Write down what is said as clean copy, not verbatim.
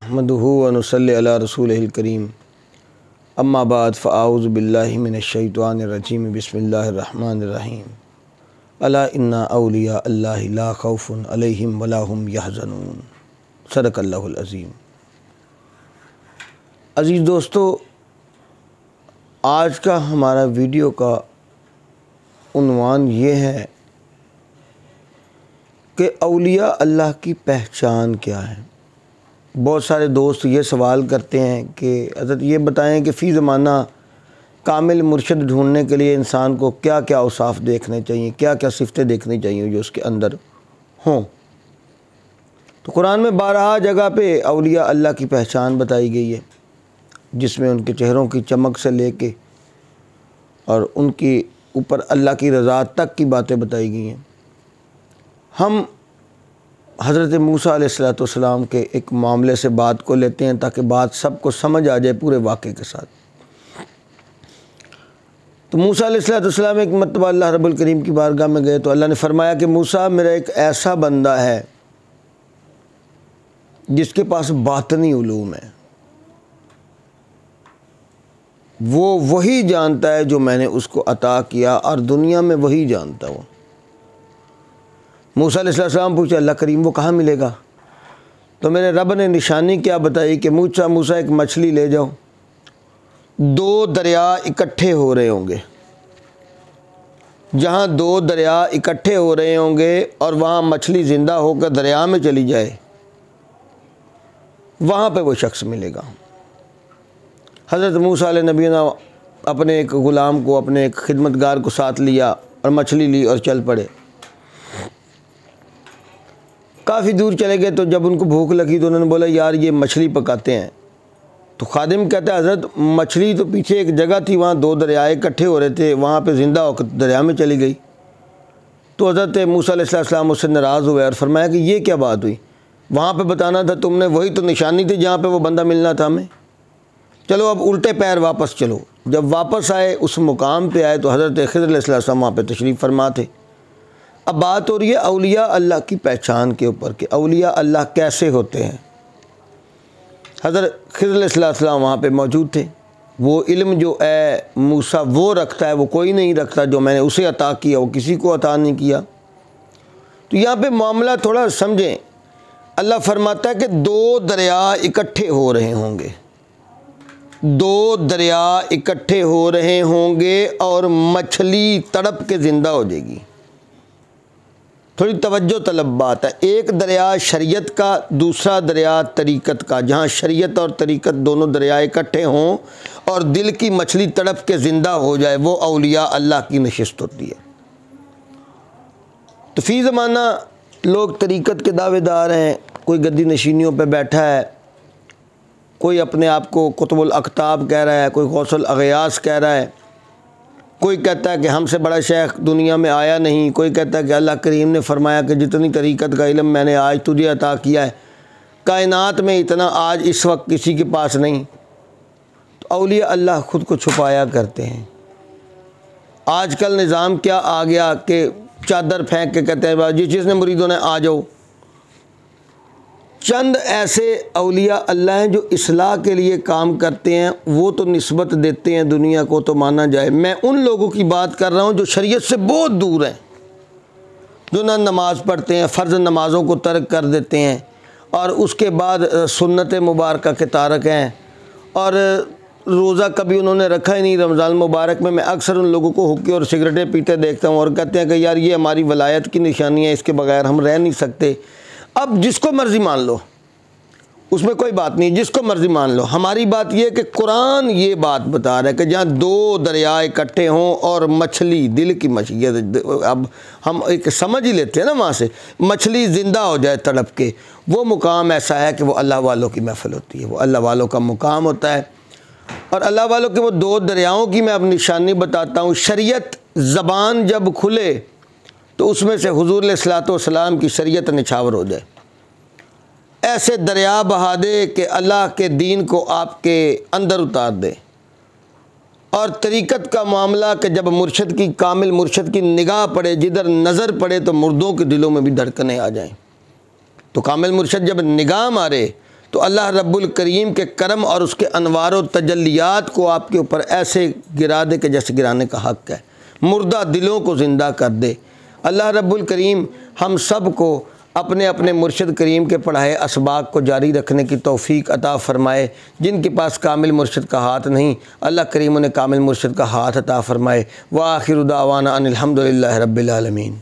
نحمدہ و نصلی علی رسولہ الکریم اما بعد فاعوذ باللہ من الشیطان الرجیم بسم اللہ الرحمن الرحیم الا ان اولیاء اللہ لا خوف علیہم ولا هم یحزنون صدق اللہ العظیم۔ عزیز دوستو، آج کا ہمارا ویڈیو کا عنوان یہ ہے کہ اولیاء اللہ کی پہچان کیا ہے۔ بہت سارے دوست یہ سوال کرتے ہیں کہ حضرت یہ بتائیں کہ فی زمانہ کامل مرشد ڈھونڈنے کے لیے انسان کو کیا کیا اوصاف دیکھنے چاہیے، کیا کیا صفتیں دیکھنی چاہیے جو اس کے اندر ہوں۔ تو قرآن میں 12 جگہ پہ اولیاء اللہ کی پہچان بتائی گئی ہے، جس میں ان کے چہروں کی چمک سے لے کے اور ان کی اوپر اللہ کی رضا تک کی باتیں بتائی گئی ہیں۔ ہم حضرت موسیٰ علیہ السلام کے ایک معاملے سے بات کو لیتے ہیں تاکہ بات سب کو سمجھ آ جائے پورے واقعے کے ساتھ۔ تو موسیٰ علیہ السلام ایک مرتبہ اللہ رب الکریم کی بارگاہ میں گئے تو اللہ نے فرمایا کہ موسیٰ، میرا ایک ایسا بندہ ہے جس کے پاس باطنی علوم ہے، وہ وہی جانتا ہے جو میں نے اس کو عطا کیا اور دنیا میں وہی جانتا ہوں۔ موسیٰ علیہ السلام پوچھا اللہ کریم وہ کہاں ملے گا؟ تو میرے رب نے نشانی کیا بتائی کہ موسیٰ ایک مچھلی لے جاؤ، 2 دریا اکٹھے ہو رہے ہوں گے، جہاں 2 دریا اکٹھے ہو رہے ہوں گے اور وہاں مچھلی زندہ ہو کر دریا میں چلی جائے، وہاں پہ وہ شخص ملے گا۔ حضرت موسیٰ علیہ نبی نے اپنے ایک غلام کو، اپنے ایک خدمتگار کو ساتھ لیا اور مچھلی لی اور چل پڑے۔ کافی دور چلے گئے تو جب ان کو بھوک لگی تو انہوں نے بولا یار یہ مچھلی پکاتے ہیں۔ تو خادم کہتا ہے حضرت مچھلی تو پیچھے ایک جگہ تھی، وہاں 2 دریائے اکٹھے ہو رہے تھے، وہاں پہ زندہ ہو کر دریا میں چلی گئی۔ تو حضرت موسیٰ علیہ السلام اس سے ناراض ہوئے اور فرمایا کہ یہ کیا بات ہوئی، وہاں پہ بتانا تھا تم نے، وہی تو نشانی تھی جہاں پہ وہ بندہ ملنا تھا ہمیں، چلو اب الٹے پیر واپس چلو۔ جب واپس آئے اس مقام پہ آئے تو حضرت خضر علیہ السلام وہاں پہ تشریف فرما تھے۔ اب بات ہو رہی ہے اولیاء اللہ کی پہچان کے اوپر کہ اولیاء اللہ کیسے ہوتے ہیں۔ حضرت خضر علیہ السلام وہاں پہ موجود تھے۔ وہ علم جو اے موسیٰ وہ رکھتا ہے وہ کوئی نہیں رکھتا، جو میں نے اسے عطا کیا وہ کسی کو عطا نہیں کیا۔ تو یہاں پہ معاملہ تھوڑا سمجھیں۔ اللہ فرماتا ہے کہ 2 دریا اکٹھے ہو رہے ہوں گے، 2 دریا اکٹھے ہو رہے ہوں گے اور مچھلی تڑپ کے زندہ ہو جائے گی۔ تھوڑی توجہ طلب بات ہے۔ ایک دریا شریعت کا، دوسرا دریا طریقت کا، جہاں شریعت اور طریقت دونوں دریا اکٹھے ہوں اور دل کی مچھلی تڑپ کے زندہ ہو جائے، وہ اولیاء اللہ کی نشست ہوتی ہے۔ تو فی زمانہ لوگ طریقت کے دعوے دار ہیں، کوئی گدی نشینیوں پہ بیٹھا ہے، کوئی اپنے آپ کو قطب الاقطاب کہہ رہا ہے، کوئی غوث الاغیاث کہہ رہا ہے، کوئی کہتا ہے کہ ہم سے بڑا شیخ دنیا میں آیا نہیں، کوئی کہتا ہے کہ اللہ کریم نے فرمایا کہ جتنی طریقت کا علم میں نے آج تجھے عطا کیا ہے کائنات میں اتنا آج اس وقت کسی کے پاس نہیں۔ تو اولیاء اللہ خود کو چھپایا کرتے ہیں۔ آج کل نظام کیا آ گیا کہ چادر پھینک کے کہتے ہیں جس جس نے مریدوں نے آ جاؤ۔ چند ایسے اولیاء اللہ ہیں جو اصلاح کے لیے کام کرتے ہیں، وہ تو نسبت دیتے ہیں دنیا کو تو مانا جائے۔ میں ان لوگوں کی بات کر رہا ہوں جو شریعت سے بہت دور ہیں، جو نہ نماز پڑھتے ہیں، فرض نمازوں کو ترک کر دیتے ہیں اور اس کے بعد سنت مبارکہ کے تارک ہیں، اور روزہ کبھی انہوں نے رکھا ہی نہیں۔ رمضان مبارک میں اکثر ان لوگوں کو حقے اور سگریٹیں پیتے دیکھتا ہوں اور کہتے ہیں کہ یار یہ ہماری ولایت کی نشانی ہے، اس کے بغیر ہم رہ نہیں سکتے۔ اب جس کو مرضی مان لو، اس میں کوئی بات نہیں، جس کو مرضی مان لو۔ ہماری بات یہ ہے کہ قرآن یہ بات بتا رہا ہے کہ جہاں 2 دریا اکٹھے ہوں اور مچھلی، دل کی مچھلی، اب ہم ایک سمجھ ہی لیتے ہیں نا وہاں سے، مچھلی زندہ ہو جائے تڑپ کے، وہ مقام ایسا ہے کہ وہ اللہ والوں کی محفل ہوتی ہے، وہ اللہ والوں کا مقام ہوتا ہے۔ اور اللہ والوں کے وہ 2 دریاؤں کی میں اب نشانی بتاتا ہوں۔ شریعت زبان جب کھلے تو اس میں سے حضور علیہ السلام کی شریعت نچھاور ہو جائے، ایسے دریا بہا دے کہ اللہ کے دین کو آپ کے اندر اتار دے۔ اور طریقت کا معاملہ کہ جب مرشد کی، کامل مرشد کی نگاہ پڑے، جدھر نظر پڑے تو مردوں کے دلوں میں بھی دھڑکنیں آ جائیں۔ تو کامل مرشد جب نگاہ مارے تو اللہ رب الکریم کے کرم اور اس کے انوار و تجلیات کو آپ کے اوپر ایسے گرا دے کہ جیسے گرانے کا حق ہے، مردہ دلوں کو زندہ کر دے۔ اللہ رب الکریم ہم سب کو اپنے اپنے مرشد کریم کے پڑھائے اسباق کو جاری رکھنے کی توفیق عطا فرمائے۔ جن کے پاس کامل مرشد کا ہاتھ نہیں، اللہ کریم انہیں کامل مرشد کا ہاتھ عطا فرمائے۔ وآخر دعوانا ان الحمدللہ رب العالمین۔